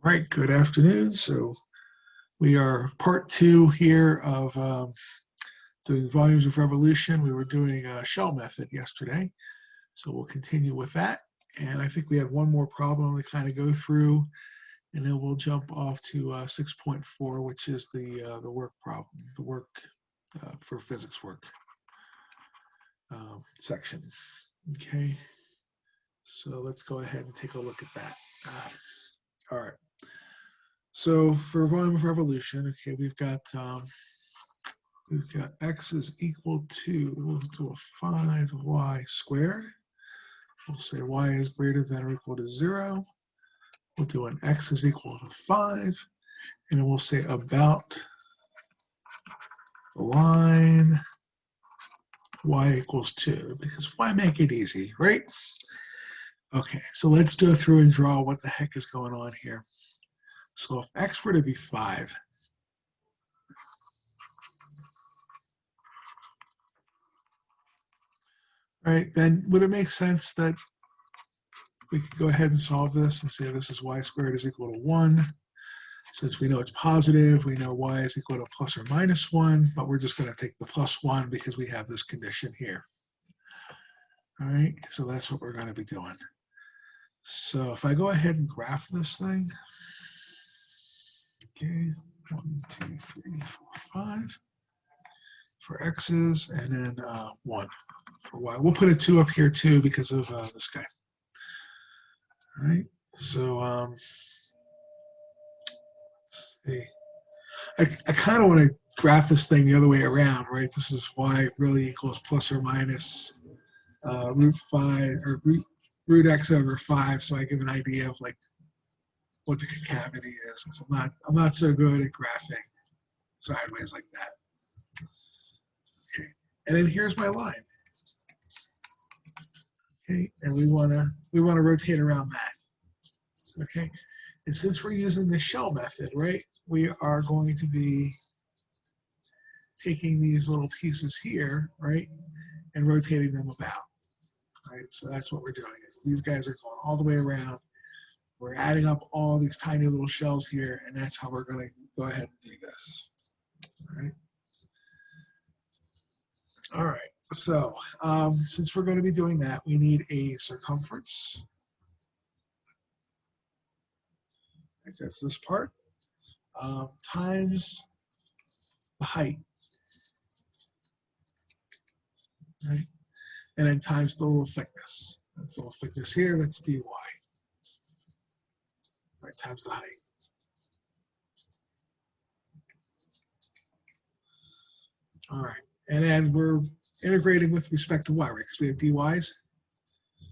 All right, good afternoon. So we are part two here of doing volumes of revolution. We were doing a shell method yesterday, so we'll continue with that. And I think we have one more problem to kind of go through, and then we'll jump off to 6.4, which is the work problem, the work for physics work section. Okay, so let's go ahead and take a look at that. All right. So for volume of revolution, okay, we've got x is equal to a 5y squared. We'll say y is greater than or equal to 0. We'll do an x is equal to 5, and then we'll say about the line y equals 2, because why make it easy, right? Okay, so let's go through and draw what the heck is going on here. So if x were to be 5, right, then would it make sense that we could go ahead and solve this and say this is y squared is equal to 1. Since we know it's positive, we know y is equal to plus or minus 1, but we're just going to take the plus 1 because we have this condition here. All right, so that's what we're going to be doing. So if I go ahead and graph this thing, okay, 1, 2, 3, 4, 5 for x's, and then 1 for y. We'll put a 2 up here too because of this guy. All right, so let's see. I kind of want to graph this thing the other way around, right? This is y really equals plus or minus root 5 or root x over 5, so I give an idea of like what the concavity is. I'm not so good at graphing sideways like that. Okay, and then here's my line. Okay, and we wanna rotate around that. Okay, and since we're using the shell method, right, we are going to be taking these little pieces here, right, and rotating them about. Right, so that's what we're doing. Is these guys are going all the way around. We're adding up all these tiny little shells here, and that's how we're going to go ahead and do this. All right. All right. So since we're going to be doing that, we need a circumference. Right, that's this part times the height. Right, and then times the little thickness. That's the little thickness here. That's dy. Right, times the height. All right, and then we're integrating with respect to y, right? Because we have dy's,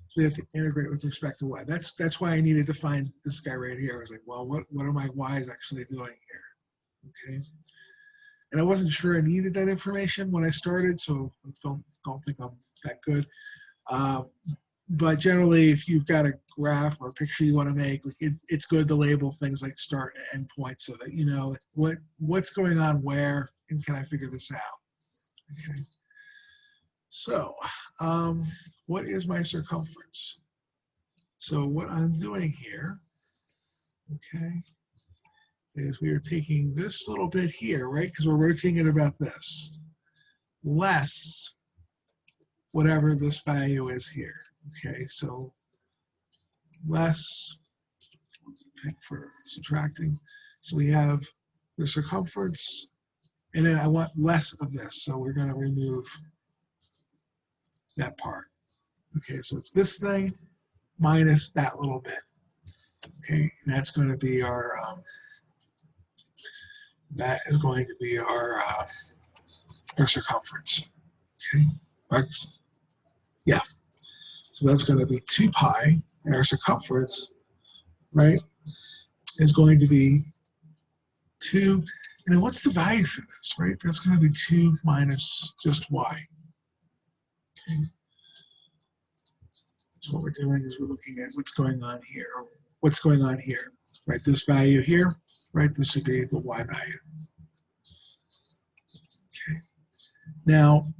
so we have to integrate with respect to y. That's why I needed to find this guy right here. I was like, well, what are my y's actually doing here? Okay, and I wasn't sure I needed that information when I started, so don't think I'm that good. But generally, if you've got a graph or a picture you want to make, it's good to label things like start and end points so that you know what's going on where, and can I figure this out? Okay. So, what is my circumference? So what I'm doing here, okay, is we are taking this little bit here, right? Because we're rotating it about this, less whatever this value is here. Okay, so less for subtracting. So we have the circumference, and then I want less of this. So we're going to remove that part. Okay, so it's this thing minus that little bit. Okay, and that's going to be our our circumference. Okay, yeah. So that's going to be 2 pi, and our circumference, right, is going to be 2. And then what's the value for this, right? That's going to be 2 minus just y. Okay. So what we're doing is we're looking at what's going on here. What's going on here, right? This value here, right? This would be the y value. Okay. Now,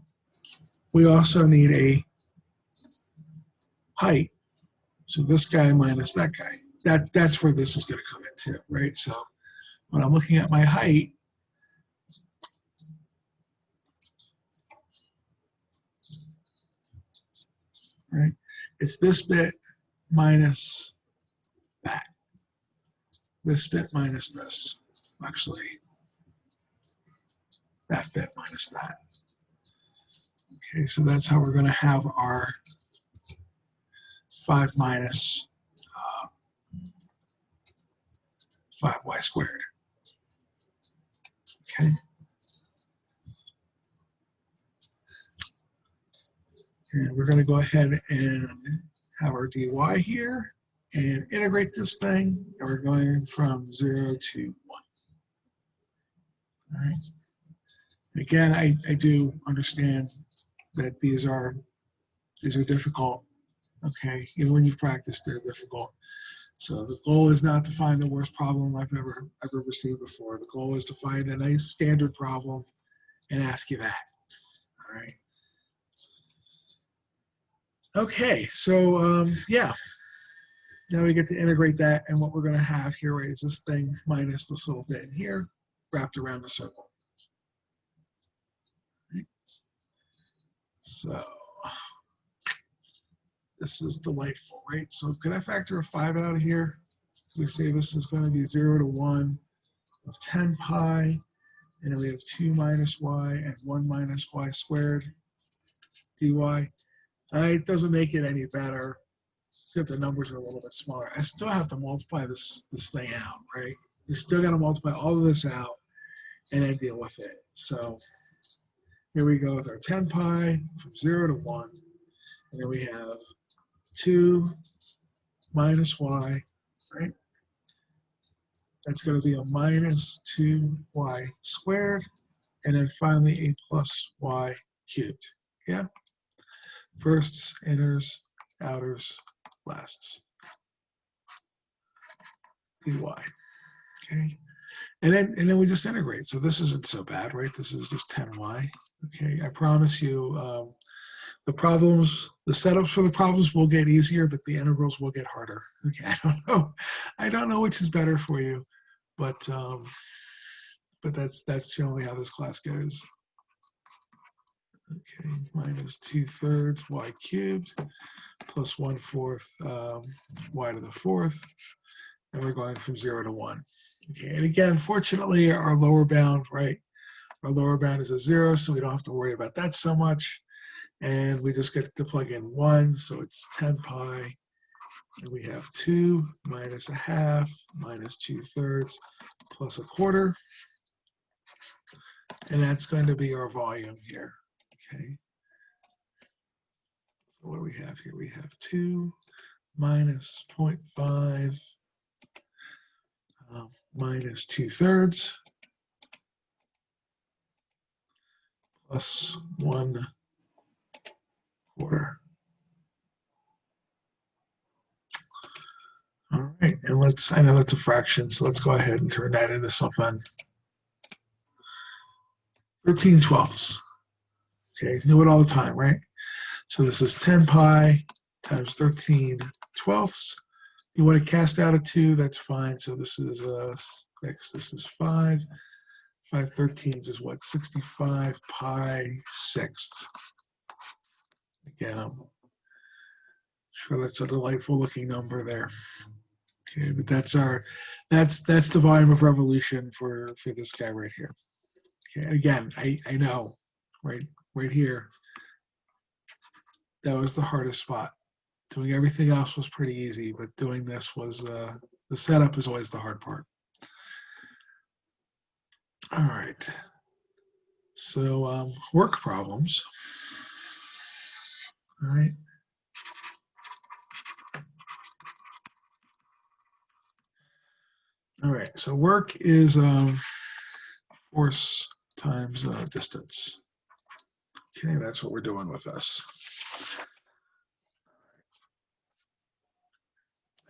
we also need a height. So this guy minus that guy. that's where this is going to come into, right? So when I'm looking at my height, right, it's this bit minus that. This bit minus this. Actually, that bit minus that. Okay, so that's how we're going to have our 5 minus 5y squared. Okay. And we're going to go ahead and have our dy here and integrate this thing. And we're going from 0 to 1. All right. Again, I do understand that these are difficult. Okay, even when you practice, they're difficult. So the goal is not to find the worst problem I've ever received before. The goal is to find a nice standard problem and ask you that. All right. Okay, so yeah. Now we get to integrate that, and what we're going to have here, right, is this thing minus this little bit in here, wrapped around the circle. Right. So this is delightful, right? So could I factor a 5 out of here? We say this is going to be 0 to 1 of 10 pi, and then we have 2 minus y and 1 minus y squared dy. It doesn't make it any better, except the numbers are a little bit smaller. I still have to multiply this thing out, right? You still got to multiply all of this out and then deal with it. So here we go with our 10 pi from 0 to 1, and then we have 2 minus y, right? That's going to be a minus 2y squared, and then finally a plus y cubed. Yeah? Firsts, inners, outers, lasts. dy. Okay? And then we just integrate. So this isn't so bad, right? This is just 10y. Okay, I promise you the problems, the setups for the problems will get easier, but the integrals will get harder. Okay, I don't know which is better for you, but that's generally how this class goes. Okay, minus 2/3 y cubed plus 1/4 y to the 4th, and we're going from 0 to 1. Okay, and again, fortunately, our lower bound, right? Our lower bound is a 0, so we don't have to worry about that so much. And we just get to plug in 1, so it's 10 pi. And we have 2 minus a half minus 2/3 plus a quarter. And that's going to be our volume here. Okay. So what do we have here? We have 2 minus 0.5 minus 2/3 plus 1/4. All right, and I know that's a fraction, so let's go ahead and turn that into something. 13/12. Okay, do it all the time, right? So this is 10 pi times 13/12. You want to cast out a 2, that's fine. So this is 6, this is 5. 5/13 is what? 65 pi sixths. Again, I'm sure that's a delightful looking number there. Okay, but that's the volume of revolution for this guy right here. Okay, and again, I know, right here, that was the hardest spot. Doing everything else was pretty easy, but doing this was the setup is always the hard part. All right. So work problems. All right. All right. So work is force times distance. Okay, that's what we're doing with this.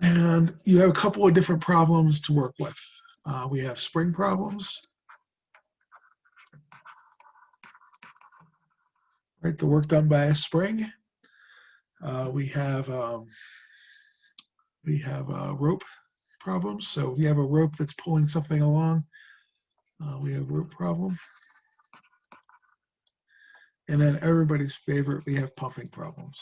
And you have a couple of different problems to work with. We have spring problems. Right, the work done by a spring. We have rope problems. So if you have a rope that's pulling something along, we have rope problem. And then everybody's favorite, we have pumping problems.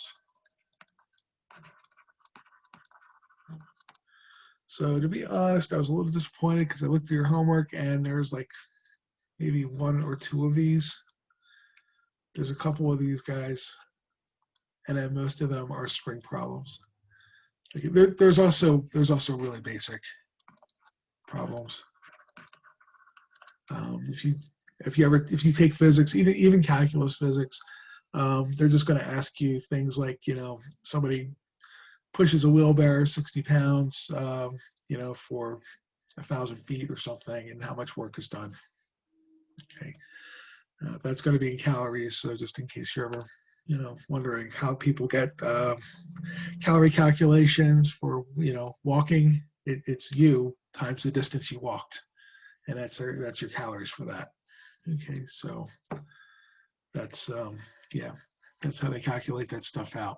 So to be honest, I was a little disappointed because I looked at your homework and there's like maybe one or two of these. There's a couple of these guys, and then most of them are spring problems. There's also really basic problems. If you take physics, even calculus physics, they're just going to ask you things like, somebody pushes a wheelbarrow 60 pounds, for 1,000 feet or something, and how much work is done. Okay, that's going to be in calories. So just in case you're ever, wondering how people get calorie calculations for, walking, it's you times the distance you walked, and that's your calories for that. Okay, so that's that's how they calculate that stuff out.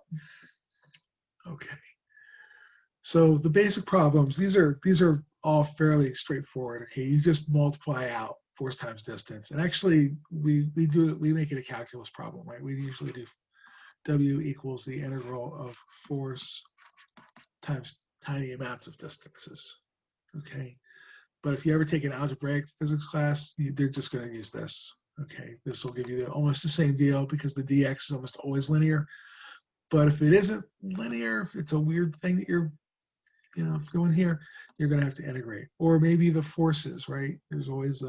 Okay. So the basic problems, these are all fairly straightforward. Okay, you just multiply out force times distance, and actually we make it a calculus problem, right? We usually do W equals the integral of force times tiny amounts of distances. Okay, but if you ever take an algebraic physics class, they're just going to use this. Okay, this will give you almost the same deal because the dx is almost always linear. But if it isn't linear, if it's a weird thing that you're throwing here, you're going to have to integrate. Or maybe the forces, right? There's always,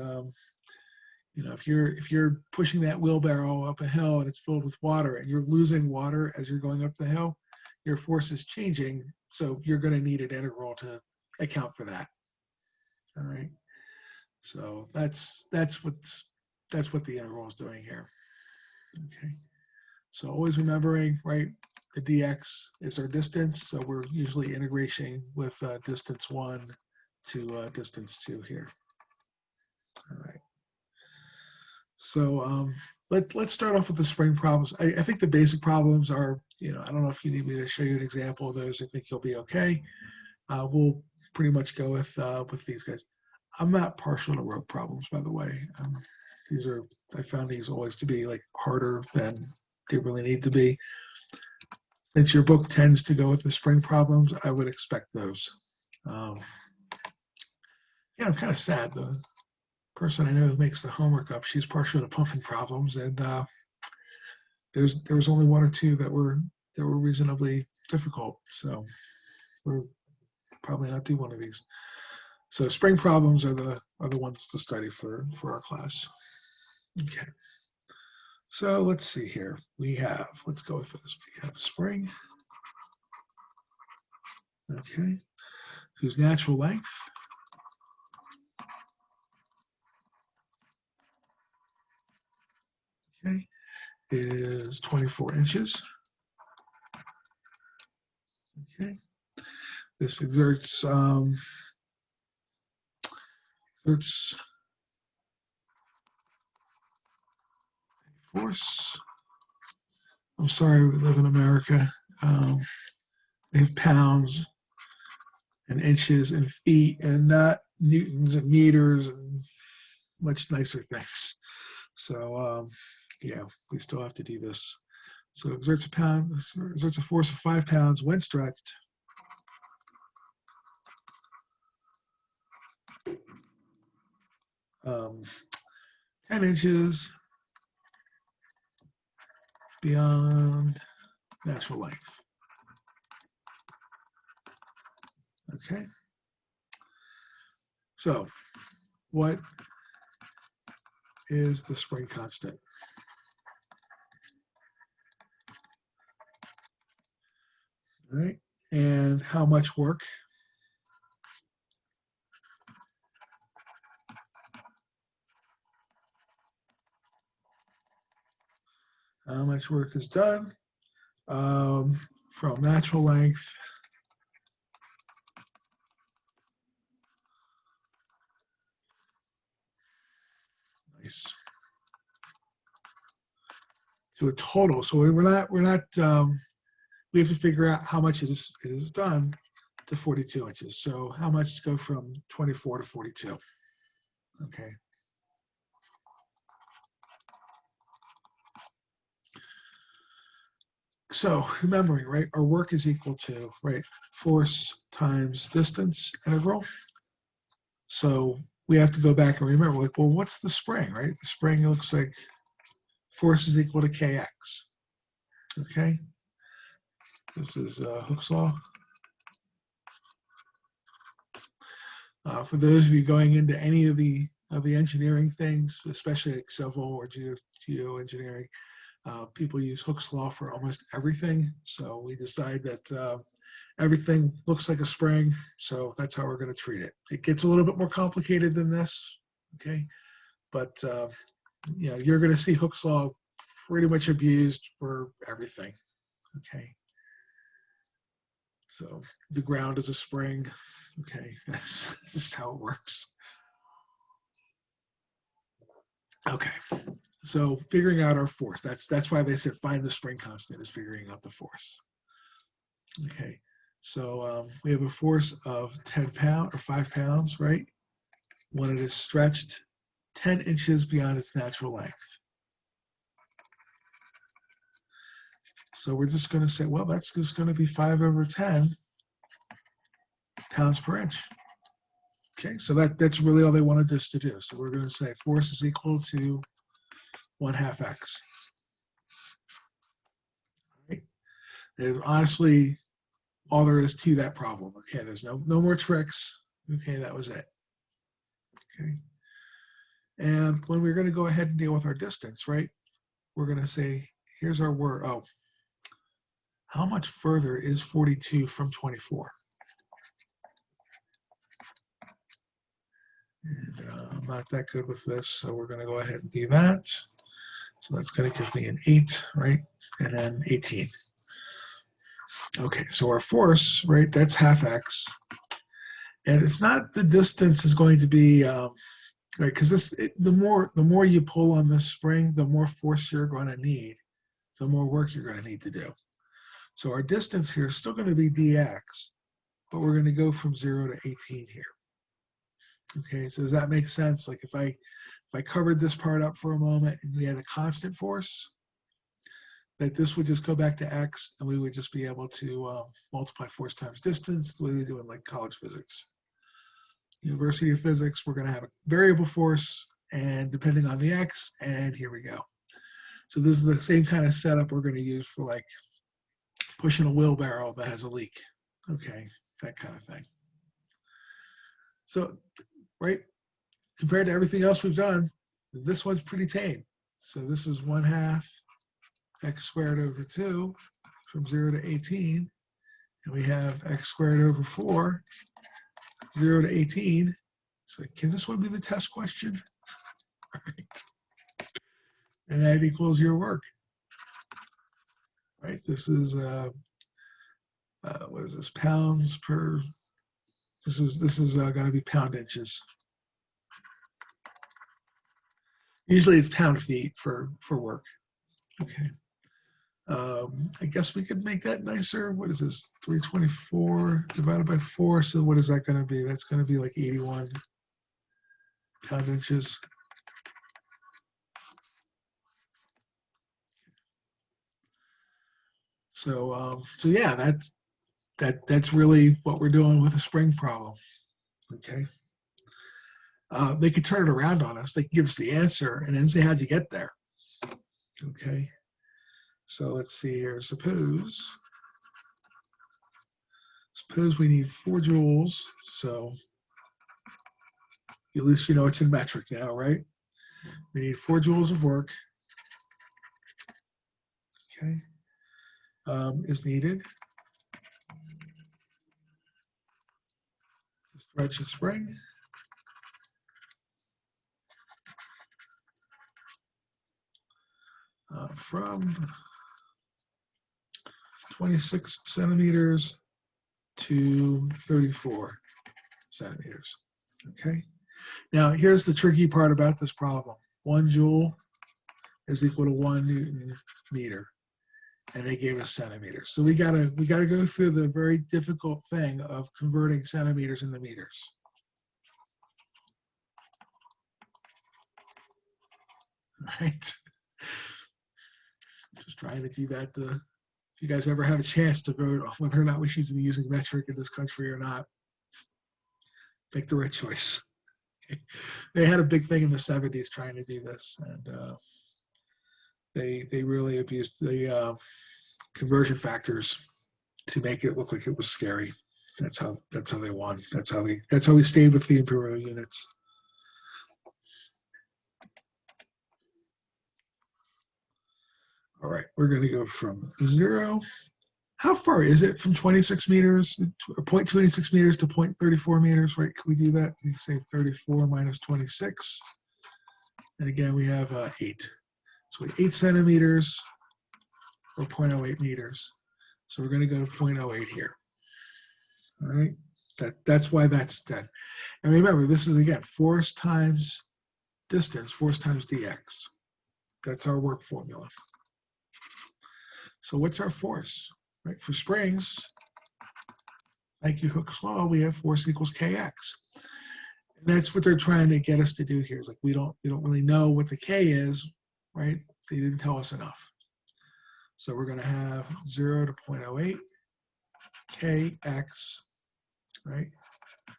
if you're pushing that wheelbarrow up a hill and it's filled with water and you're losing water as you're going up the hill, your force is changing. So you're going to need an integral to account for that. All right. So that's what the integral is doing here. Okay. So always remembering, right? The dx is our distance, so we're usually integrating with distance 1 to distance 2 here. All right. So let's start off with the spring problems. I think the basic problems are, I don't know if you need me to show you an example of those. I think you'll be okay. We'll pretty much go with these guys. I'm not partial to rope problems, by the way. I found these always to be like harder than they really need to be. Since your book tends to go with the spring problems, I would expect those. I'm kind of sad. The person I know who makes the homework up, she's partial to pumping problems, and there was only one or two that were reasonably difficult. So we're probably not do one of these. So spring problems are the ones to study for our class. Okay. So let's see here. Let's go with this. We have spring. Okay. Whose natural length is 24 inches. Okay. This exerts force. I'm sorry, we live in America. We have pounds and inches and feet and not newtons and meters and much nicer things. So we still have to do this. So exerts a force of 5 pounds when stretched. Um, 10 inches beyond natural length. Okay. So what is the spring constant? All right. And how much work? How much work is done from natural length to a total. So we have to figure out how much it is done to 42 inches. So how much to go from 24 to 42? Okay. So remembering, right, our work is equal to, right, force times distance integral. So we have to go back and remember, like, well, what's the spring, right? The spring looks like force is equal to kx. Okay. This is Hooke's law. For those of you going into any of the engineering things, especially like civil or geoengineering, people use Hooke's law for almost everything. So we decide that everything looks like a spring, so that's how we're going to treat it. It gets a little bit more complicated than this, okay? But you know, you're going to see Hooke's law pretty much abused for everything, okay? So the ground is a spring, okay? That's just how it works. Okay, so figuring out our force, that's why they said find the spring constant, is figuring out the force. Okay, so we have a force of 10 pounds or 5 pounds, right? When it is stretched 10 inches beyond its natural length. So we're just going to say, well, that's just going to be 5 over 10 pounds per inch. Okay, so that's really all they wanted us to do. So we're going to say force is equal to 1/2 x. Right? There's honestly all there is to that problem. Okay, there's no more tricks. Okay, that was it. Okay, and when we're going to go ahead and deal with our distance, right, we're going to say, here's our word. Oh, how much further is 42 from 24? And I'm not that good with this, so we're going to go ahead and do that. So that's going to give me an 8, right? And then 18. Okay, so our force, right, that's 1/2 x. And it's not the distance is going to be, right, because the more you pull on this spring, the more force you're going to need, the more work you're going to need to do. So our distance here is still going to be dx, but we're going to go from 0 to 18 here. Okay, so does that make sense? Like if I covered this part up for a moment and we had a constant force, that this would just go back to x, and we would just be able to multiply force times distance the way they do in like college physics. University of Physics, we're going to have a variable force, and depending on the x, and here we go. So this is the same kind of setup we're going to use for like pushing a wheelbarrow that has a leak. Okay, that kind of thing. So, right, compared to everything else we've done, this one's pretty tame. So this is 1/2 x squared over 2 from 0 to 18. And we have x squared over 4, 0 to 18. So can this one be the test question? Right. And that equals your work. Right, this is, what is this, pounds per, this is going to be pound inches. Usually it's pound feet for work. Okay. I guess we could make that nicer. What is this? 324 divided by 4. So what is that going to be? That's going to be like 81 pound inches. So so yeah, that's really what we're doing with a spring problem. Okay. They could turn it around on us. They could give us the answer and then say, how'd you get there? Okay. So let's see here. Suppose we need 4 joules. So at least you know it's in metric now, right? We need 4 joules of work. Okay. Is needed to stretch a spring. From 26 centimeters to 34 centimeters. Okay. Now here's the tricky part about this problem. 1 joule is equal to 1 Newton meter. and they gave us centimeters. So we gotta go through the very difficult thing of converting centimeters into meters. Right? Just trying to do that. If you guys ever have a chance to vote on whether or not we should be using metric in this country or not, make the right choice. Okay. They had a big thing in the 70s trying to do this, and they really abused the conversion factors to make it look like it was scary. That's how they won. That's how we stayed with the imperial units. All right, we're going to go from 0. How far is it from 26 meters, 0.26 meters to 0.34 meters, right? Can we do that? We say 34 minus 26. And again, we have 8. So 8 centimeters or 0.08 meters. So we're going to go to 0.08 here. All right, that's why that's 10. And remember, this is, again, force times distance, force times dx. That's our work formula. So what's our force? Right, for springs, thank you, Hooke's law, we have force equals kx. And that's what they're trying to get us to do here. Is like we don't really know what the k is, right? They didn't tell us enough. So we're going to have 0 to 0.08 kx, right,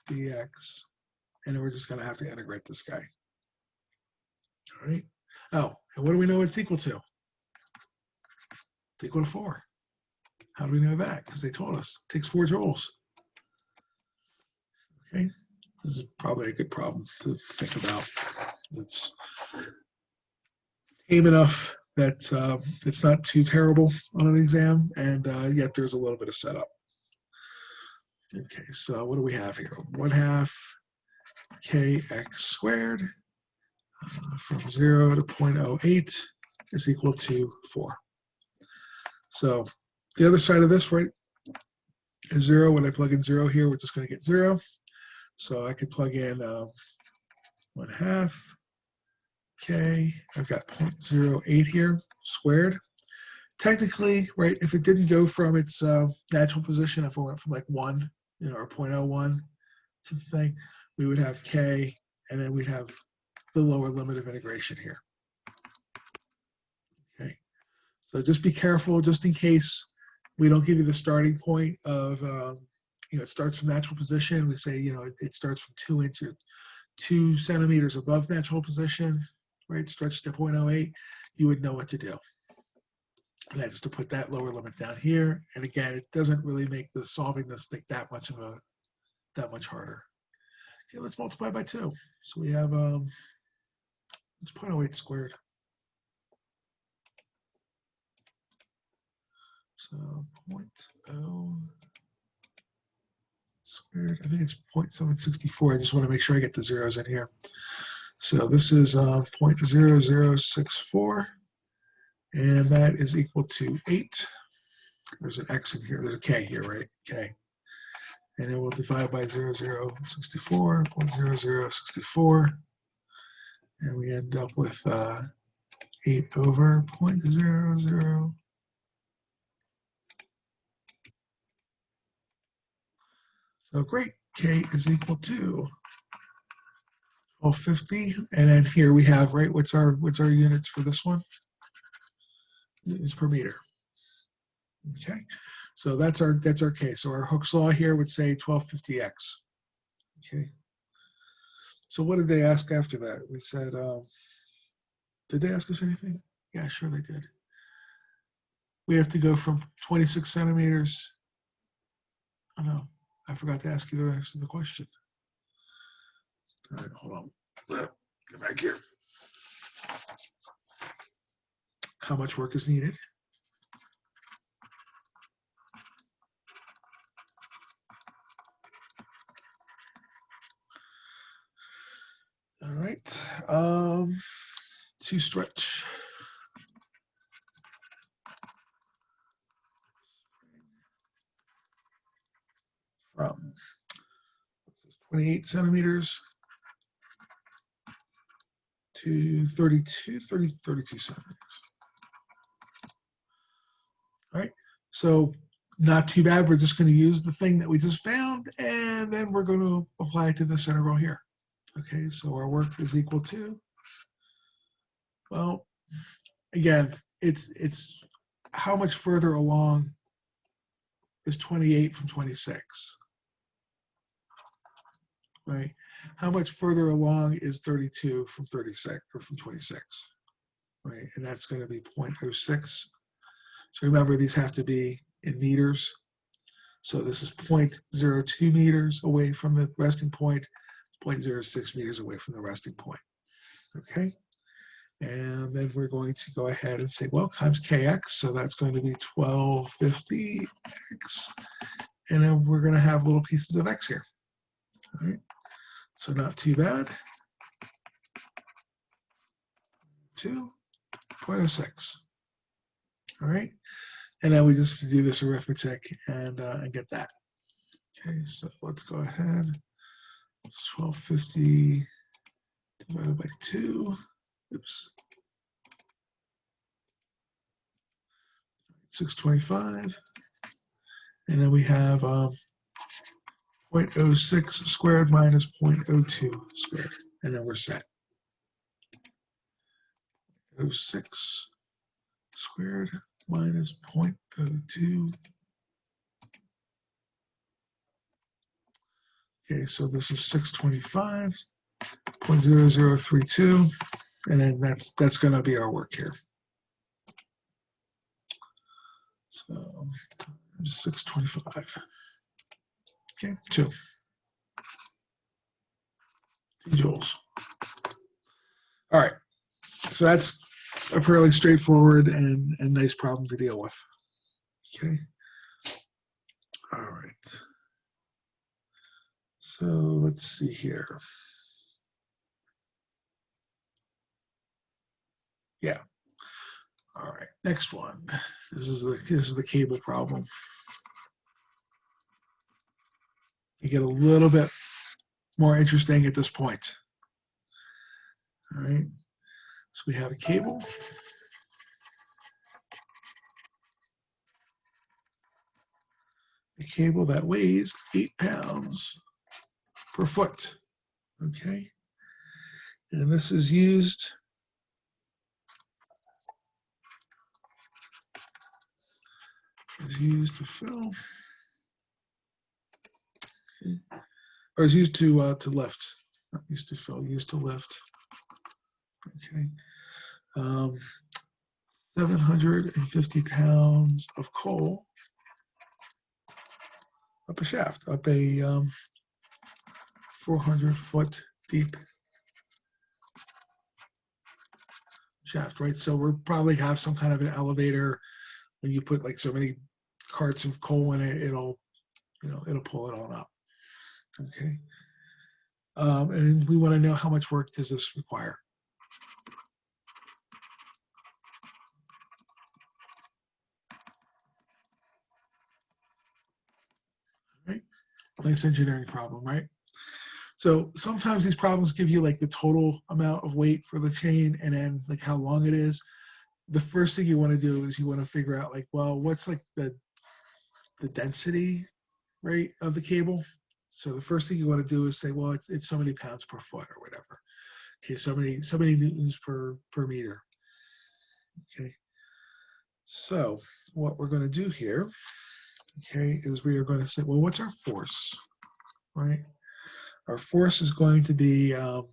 dx, and then we're just going to have to integrate this guy. All right. Oh, and what do we know it's equal to? It's equal to 4. How do we know that? Because they told us it takes 4 joules. Okay, this is probably a good problem to think about. It's tame enough that it's not too terrible on an exam, and yet there's a little bit of setup. Okay, so what do we have here? 1/2 kx squared from 0 to 0.08 is equal to 4. So the other side of this, right, is 0. When I plug in 0 here, we're just going to get 0. So I could plug in 1/2 k. I've got 0.08 here squared. Technically, right, if it didn't go from its natural position, if it went from like 1, or 0.01 to the thing, we would have k, and then we'd have the lower limit of integration here. Okay, so just be careful, just in case we don't give you the starting point of, it starts from natural position. We say, it starts from 2 centimeters above natural position, right? Stretched to 0.08. You would know what to do. And that's to put that lower limit down here. And again, it doesn't really make the solving this thing that much harder. Okay, let's multiply by 2. So we have it's 0.08 squared. So 0.0 squared. I think it's 0.764. I just want to make sure I get the zeros in here. So this is 0.0064, and that is equal to 8. There's an x in here. There's a k here, right? K. And then we'll divide by 0.0064, 0.0064, and we end up with 8 over 0.00. So great, k is equal to 1250, and then here we have, right, what's our units for this one? Units per meter. Okay, so that's our k. So our Hooke's law here would say 1250x. Okay. So what did they ask after that? We said, did they ask us anything? Yeah, sure they did. We have to go from 26 centimeters. Oh no, I forgot to ask you the rest of the question. All right, hold on. Get back here. How much work is needed? All right. To stretch. From 28 centimeters to 32 centimeters. So not too bad. We're just going to use the thing that we just found, and then we're going to apply it to this integral here. Okay, so our work is equal to, well, again, it's how much further along is 28 from 26, right? How much further along is 32 from 36 or from 26, right? And that's going to be 0.06. So remember, these have to be in meters. So this is 0.02 meters away from the resting point, 0.06 meters away from the resting point. Okay. And then we're going to go ahead and say, well, times kx, so that's going to be 1250x. And then we're going to have little pieces of x here. All right. So not too bad. 2.06. All right. And then we just do this arithmetic and get that. Okay, so let's go ahead. It's 1250 divided by 2. Oops. 625. And then we have 0.06 squared minus 0.02 squared. And then we're set. 06 squared minus 0.02. Okay, so this is 625, 0.0032, and then that's going to be our work here. So 625. Okay, 2 joules. All right, so that's a fairly straightforward and nice problem to deal with. Okay. All right. So let's see here. Yeah. All right. Next one. This is the cable problem. You get a little bit more interesting at this point. All right. So we have a cable. A cable that weighs 8 pounds per foot. Okay. And this is used to fill. Okay. Or is used to lift. Not used to fill, used to lift. Okay. 750 pounds of coal up a shaft, up a 400-foot deep shaft, right? So we'll probably have some kind of an elevator. When you put like so many carts of coal in it, it'll pull it all up. Okay. And we want to know how much work does this require. Right? Nice engineering problem, right? So sometimes these problems give you like the total amount of weight for the chain and then like how long it is. The first thing you want to do is you want to figure out like, well, what's like the density, right, of the cable. So the first thing you want to do is say, well, it's so many pounds per foot or whatever. Okay, so many newtons per meter. Okay. So what we're going to do here, okay, is we are going to say, well, what's our force, right? Our force is going to be 8,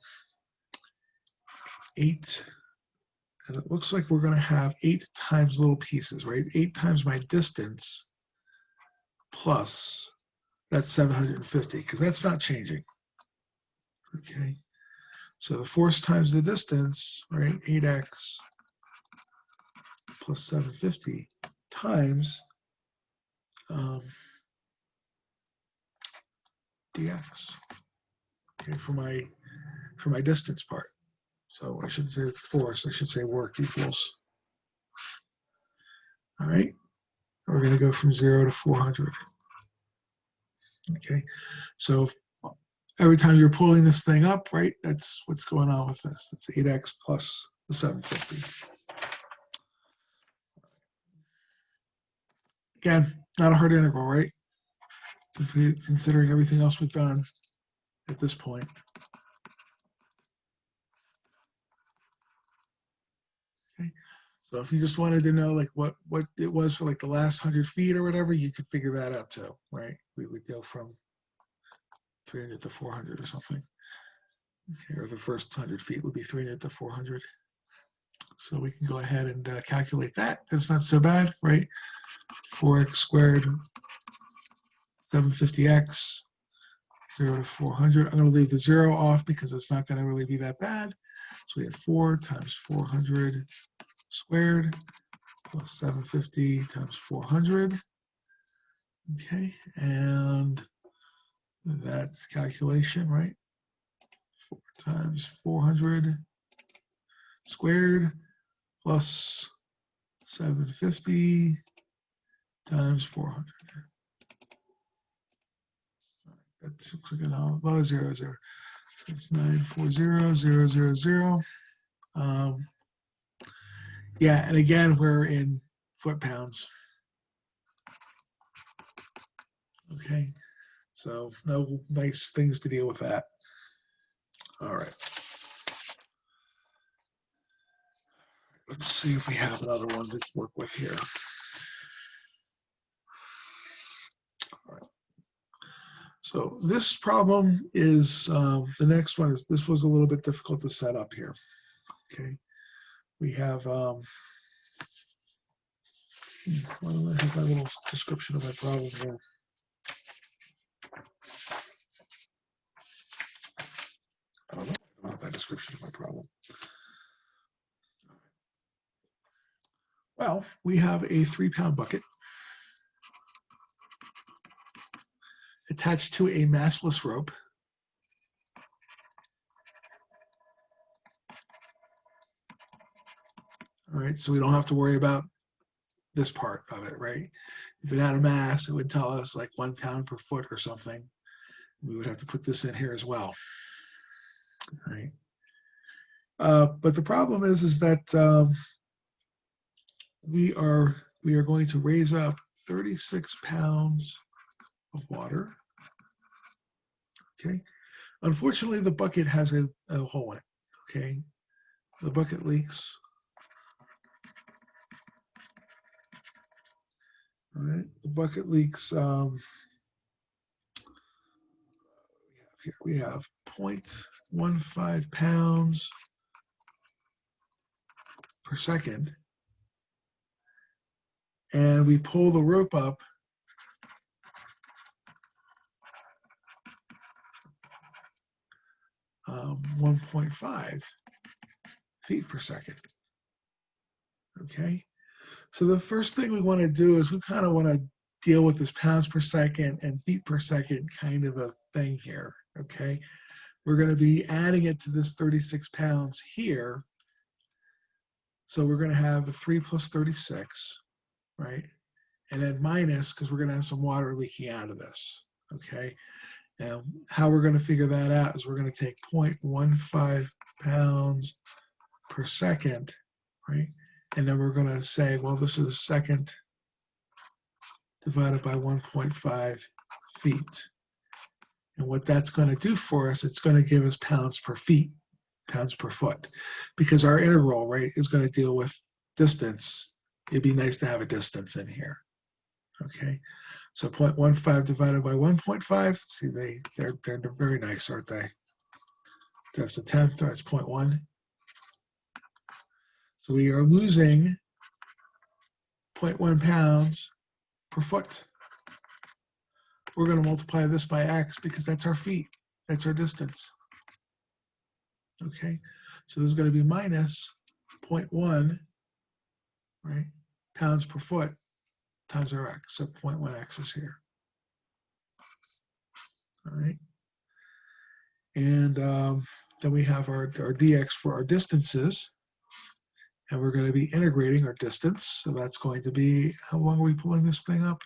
and it looks like we're going to have 8 times little pieces, right? 8 times my distance plus that's 750, because that's not changing. Okay, so the force times the distance, right? 8x plus 750 times dx. Okay, for my distance part. So I shouldn't say force, I should say work equals. All right, we're going to go from 0 to 400. Okay, so every time you're pulling this thing up, right, that's what's going on with this. That's 8x plus the 750. Again, not a hard integral, right? Considering everything else we've done at this point. Okay. So if you just wanted to know like what it was for like the last 100 feet or whatever, you could figure that out too, right? We would go from 300 to 400 or something. Okay, or the first 100 feet would be 300 to 400. So we can go ahead and calculate that. That's not so bad, right? 4x squared, 750x, 0 to 400. I'm going to leave the 0 off because it's not going to really be that bad. So we have 4 times 400 squared plus 750 times 400. Okay, and that's calculation, right? 4 times 400 squared plus 750 times 400. That's a lot of zeros there. So it's 940,000. Yeah, and again, we're in foot-pounds. Okay, so no nice things to deal with that. All right. Let's see if we have another one to work with here. All right. So this problem is, the next one is, this was a little bit difficult to set up here. Okay, we have, why don't I have my little description of my problem here? I don't know about that description of my problem. Well, we have a 3-pound bucket attached to a massless rope. All right, so we don't have to worry about this part of it, right? If it had a mass, it would tell us like 1 pound per foot or something. We would have to put this in here as well, right? But the problem is that we are going to raise up 36 pounds of water. Okay. Unfortunately, the bucket has a hole in it. Okay. The bucket leaks. All right. The bucket leaks. Here we have 0.15 pounds per second. And we pull the rope up 1.5 feet per second. Okay, so the first thing we want to do is we kind of want to deal with this pounds per second and feet per second kind of a thing here. Okay, we're going to be adding it to this 36 pounds here. So we're going to have a 3 plus 36, right? And then minus, because we're going to have some water leaking out of this. Okay, now how we're going to figure that out is we're going to take 0.15 pounds per second, right? And then we're going to say, well, this is a second divided by 1.5 feet. And what that's going to do for us, it's going to give us pounds per feet, pounds per foot, because our integral, right, is going to deal with distance. It'd be nice to have a distance in here. Okay, so 0.15 divided by 1.5. See, they're very nice, aren't they? That's a tenth. That's 0.1. So we are losing 0.1 pounds per foot. We're going to multiply this by x because that's our feet. That's our distance. Okay, so this is going to be minus 0.1, right, pounds per foot times our x. So 0.1x is here. All right. And then we have our dx for our distances. And we're going to be integrating our distance. So that's going to be, how long are we pulling this thing up?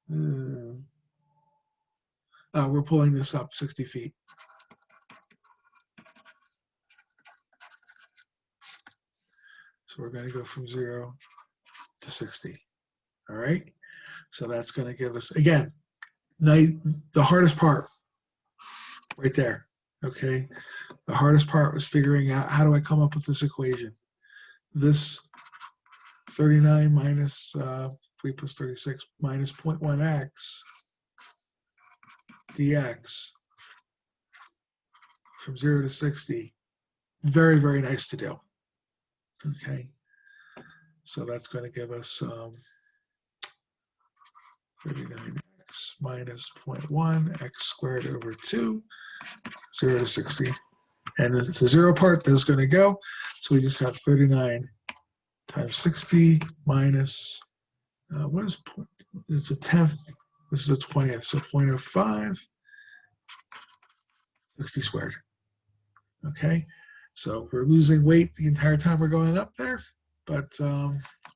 We're pulling this up 60 feet. So we're going to go from 0 to 60. All right. So that's going to give us, again, the hardest part right there. Okay. The hardest part was figuring out how do I come up with this equation? This 39 minus 3 plus 36 minus 0.1x dx from 0 to 60. Very, very nice to do. Okay. So that's going to give us 39x minus 0.1 x squared over 2, 0 to 60. And it's a 0 part that's going to go. So we just have 39 times 60 minus, what is, it's a 10th, this is a 20th, so 0.05, 60 squared. Okay, so we're losing weight the entire time we're going up there, but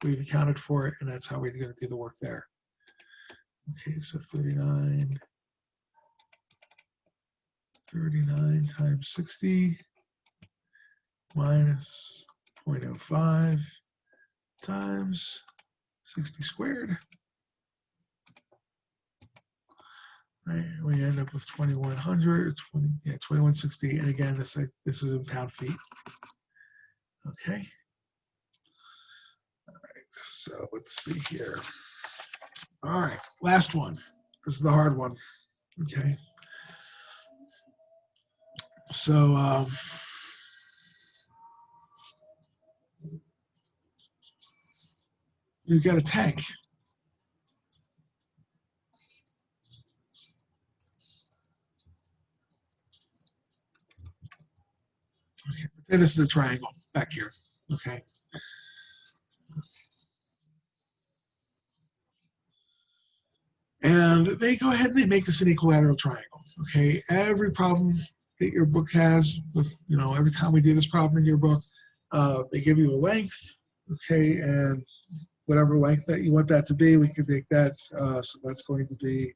we've accounted for it, and that's how we're going to do the work there. Okay, so 39 times 60 minus 0.05 times 60 squared. Right, we end up with 2100, 2160, and again, this is in pound feet. Okay. All right, so let's see here. All right, last one. This is the hard one. Okay. So you've got a tank. Okay, but then this is a triangle back here. Okay. And they go ahead and they make this an equilateral triangle. Okay. Every problem that your book has with, every time we do this problem in your book, they give you a length. Okay. And whatever length that you want that to be, we can make that. So that's going to be,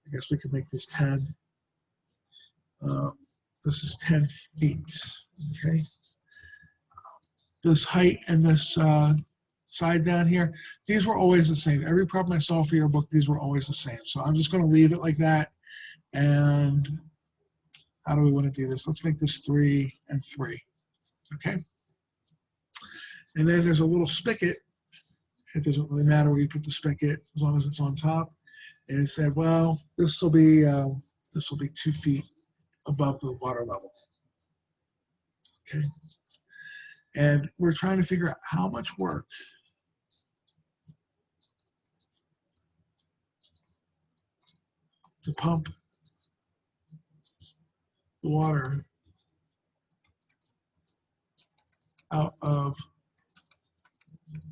I guess we can make this 10. This is 10 feet. Okay. This height and this side down here, these were always the same. Every problem I saw for your book, these were always the same. So I'm just going to leave it like that. And how do we want to do this? Let's make this 3 and 3. Okay. And then there's a little spigot. It doesn't really matter where you put the spigot as long as it's on top. And it said, well, this will be 2 feet above the water level. Okay. And we're trying to figure out how much work to pump the water out of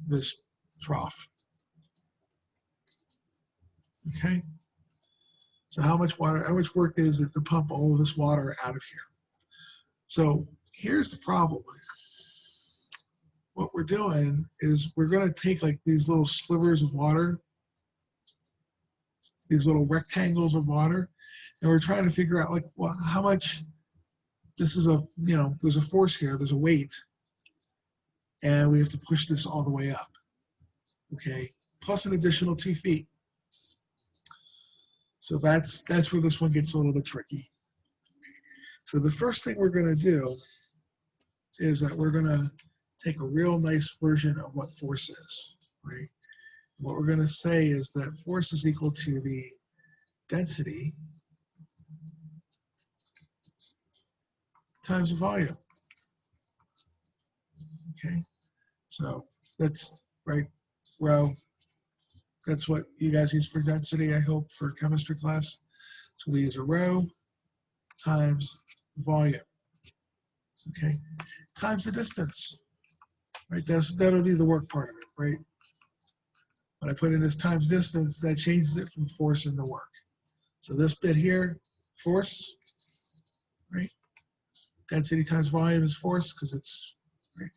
this trough. Okay. So how much work is it to pump all of this water out of here? So here's the problem. What we're doing is we're going to take like these little slivers of water, these little rectangles of water, and we're trying to figure out like, well, how much, this is there's a force here, there's a weight, and we have to push this all the way up. Okay, plus an additional 2 feet. So that's where this one gets a little bit tricky. So the first thing we're going to do is that we're going to take a real nice version of what force is, right? What we're going to say is that force is equal to the density times the volume. Okay, so that's right, rho. That's what you guys use for density, I hope, for chemistry class. So we use a rho times volume. Okay, times the distance. Right, that'll be the work part of it, right? When I put in this times distance, that changes it from force into work. So this bit here, force, right? Density times volume is force because it's right,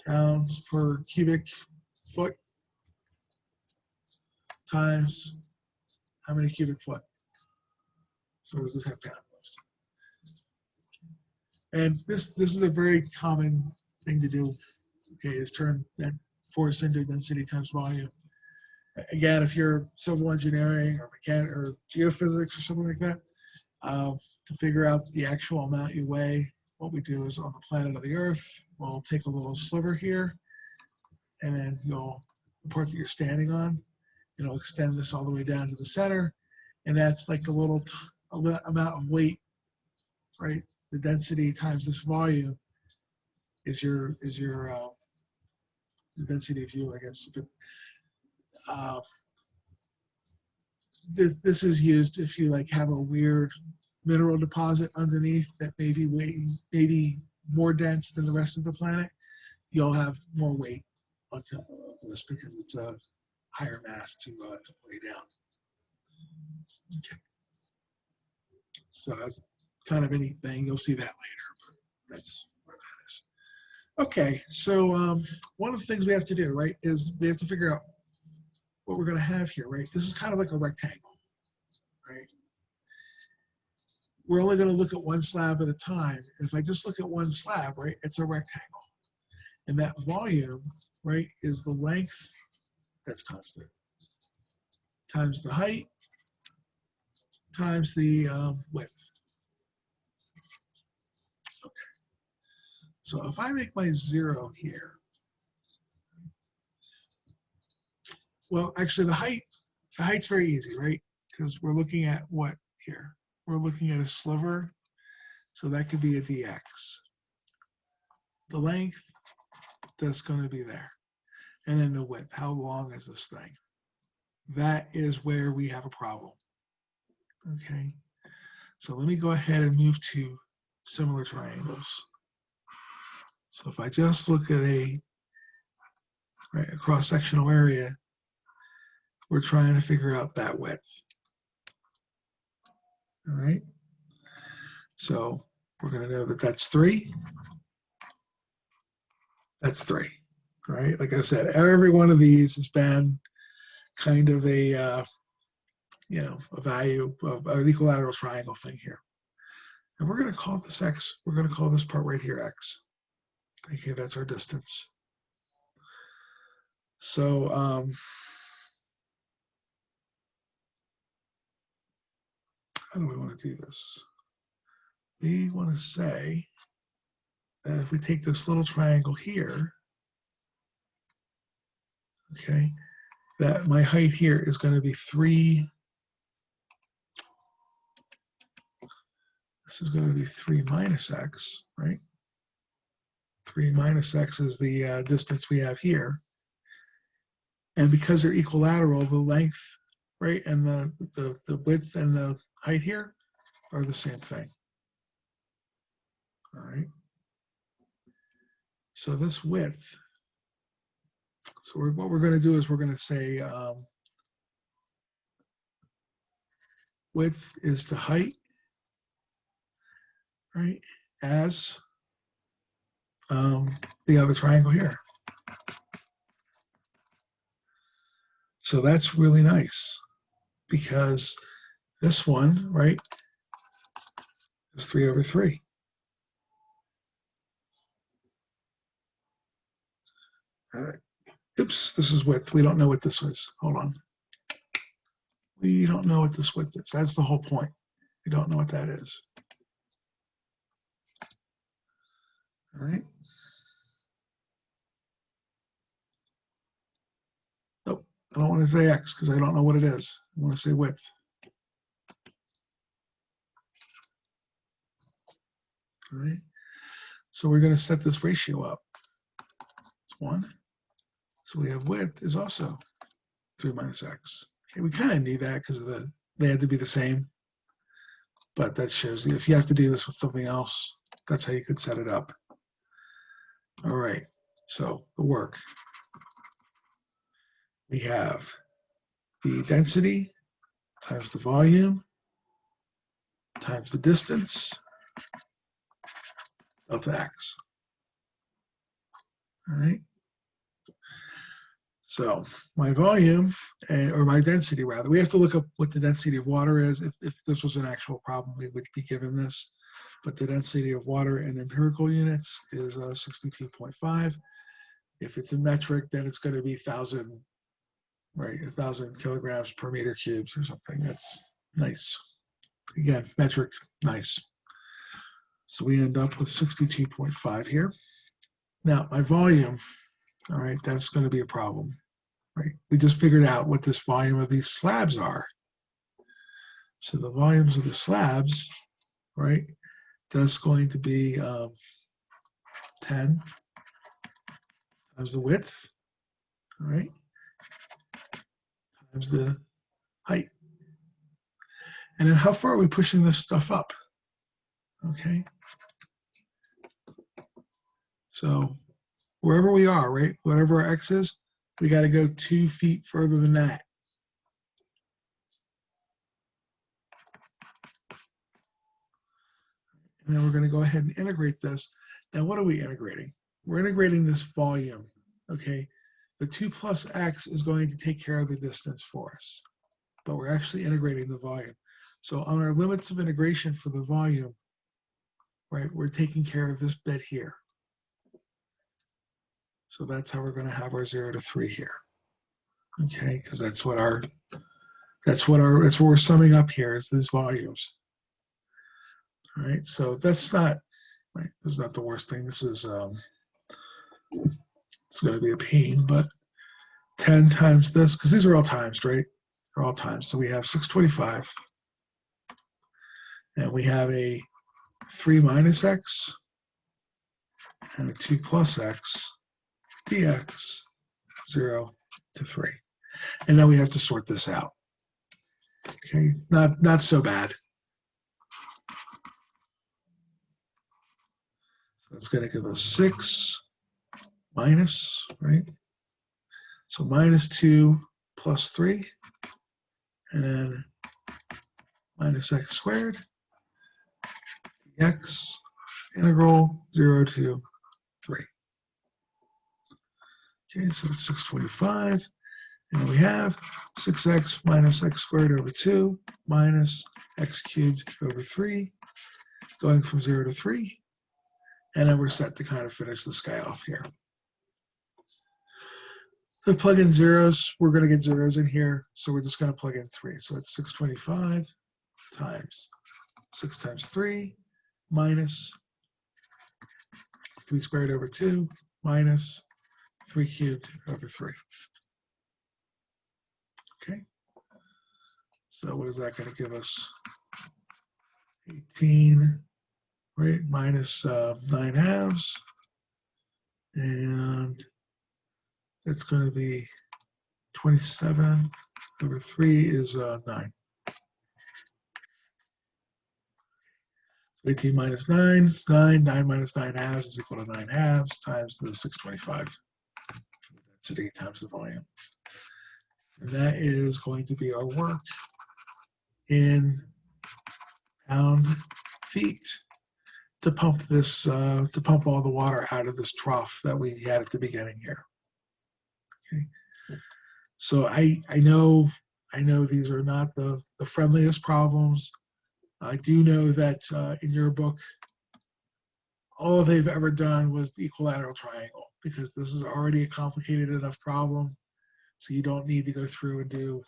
pounds per cubic foot times how many cubic foot. So we just have pound left. And this is a very common thing to do. Okay, is turn that force into density times volume. Again, if you're civil engineering or mechanic or geophysics or something like that, to figure out the actual amount you weigh, what we do is on the planet of the Earth, we'll take a little sliver here, and then you'll, the part that you're standing on, it'll extend this all the way down to the center, and that's like the little amount of weight, right? The density times this volume is your the density of you, I guess. But this is used if you like have a weird mineral deposit underneath that maybe more dense than the rest of the planet. You'll have more weight on top of this because it's a higher mass to weigh down. Okay. So that's kind of a neat thing. You'll see that later, but that's where that is. Okay, so one of the things we have to do, right, is we have to figure out what we're going to have here, right? This is kind of like a rectangle, right? We're only going to look at one slab at a time. If I just look at one slab, right, it's a rectangle. And that volume, right, is the length that's constant times the height times the width. Okay. So if I make my 0 here, well, actually the height's very easy, right? Because we're looking at what here? We're looking at a sliver, so that could be a dx. The length, that's going to be there. And then the width, how long is this thing? That is where we have a problem. Okay, so let me go ahead and move to similar triangles. So if I just look at a cross-sectional area, we're trying to figure out that width. All right, so we're going to know that that's 3. That's 3. All right, like I said, every one of these has been kind of a a value of an equilateral triangle thing here. And we're going to call this x. We're going to call this part right here x. Okay, that's our distance. So how do we want to do this? We want to say that if we take this little triangle here, okay, that my height here is going to be 3. This is going to be 3 minus x, right? 3 minus x is the distance we have here. And because they're equilateral, the length, right, and the width and the height here are the same thing. All right. So this width, so what we're going to do is we're going to say width is to height, right, as the other triangle here. So that's really nice because this one, right, is 3 over 3. All right. Oops, this is width. We don't know what this is. Hold on. We don't know what this width is. That's the whole point. We don't know what that is. All right. Nope. I don't want to say x because I don't know what it is. I want to say width. All right. So we're going to set this ratio up. It's 1. So we have width is also 3 minus x. Okay, we kind of need that because of they had to be the same. But that shows you if you have to do this with something else, that's how you could set it up. All right. So the work. We have the density times the volume times the distance, delta x. All right. So my volume, or my density rather, we have to look up what the density of water is. If this was an actual problem, we would be given this. But the density of water in empirical units is 62.5. If it's in metric, then it's going to be 1,000 right? 1,000 kilograms per meter cubed or something. That's nice. Again, metric, nice. So we end up with 62.5 here. Now my volume, all right, that's going to be a problem, right? We just figured out what this volume of these slabs are. So the volumes of the slabs, right, that's going to be 10 times the width, all right, times the height. And then how far are we pushing this stuff up? Okay. So wherever we are, right, whatever our x is, we got to go 2 feet further than that. And then we're going to go ahead and integrate this. Now, what are we integrating? We're integrating this volume, okay? The 2 plus x is going to take care of the distance for us, but we're actually integrating the volume. So on our limits of integration for the volume, right, we're taking care of this bit here. So that's how we're going to have our 0 to 3 here, okay? Because that's what we're summing up here is these volumes. All right, so that's not, right, this is not the worst thing. This is, it's going to be a pain, but 10 times this, because these are all times, right? They're all times. So we have 625, and we have a 3 minus x and a 2 plus x dx 0 to 3. And now we have to sort this out. Okay, not so bad. So it's going to give us 6 minus, right? So minus 2 plus 3, and then minus x squared dx integral 0 to 3. Okay, so it's 625. And we have 6x minus x squared over 2 minus x cubed over 3, going from 0 to 3. And then we're set to kind of finish this guy off here. If we plug in zeros, we're going to get zeros in here. So we're just going to plug in 3. So it's 625 times 6 times 3 minus 3 squared over 2 minus 3 cubed over 3. Okay. So what is that going to give us? 18, right, minus 9 halves. And that's going to be 27 over 3 is 9. 18 minus 9 is 9. 9 minus 9 halves is equal to 9 halves times the 625. Density times the volume. And that is going to be our work in pound feet to pump this, to pump all the water out of this trough that we had at the beginning here. Okay. So I know these are not the friendliest problems. I do know that in your book, all they've ever done was the equilateral triangle, because this is already a complicated enough problem. So you don't need to go through and do,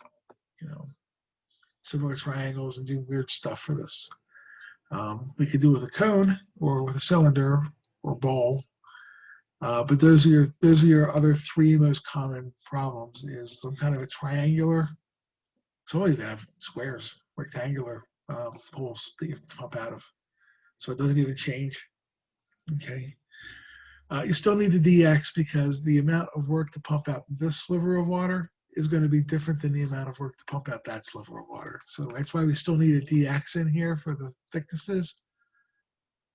similar triangles and do weird stuff for this. We could do with a cone or with a cylinder or bowl. But those are your other 3 most common problems, is some kind of a triangular. So you can have squares, rectangular holes that you have to pump out of. So it doesn't even change. Okay. You still need the dx, because the amount of work to pump out this sliver of water is going to be different than the amount of work to pump out that sliver of water. So that's why we still need a dx in here for the thicknesses.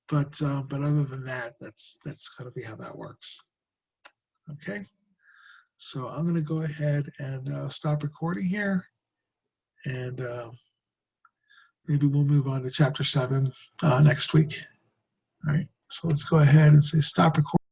But other than that, that's going to be how that works. Okay. So I'm going to go ahead and stop recording here, and maybe we'll move on to chapter 7 next week. All right. So let's go ahead and say stop recording.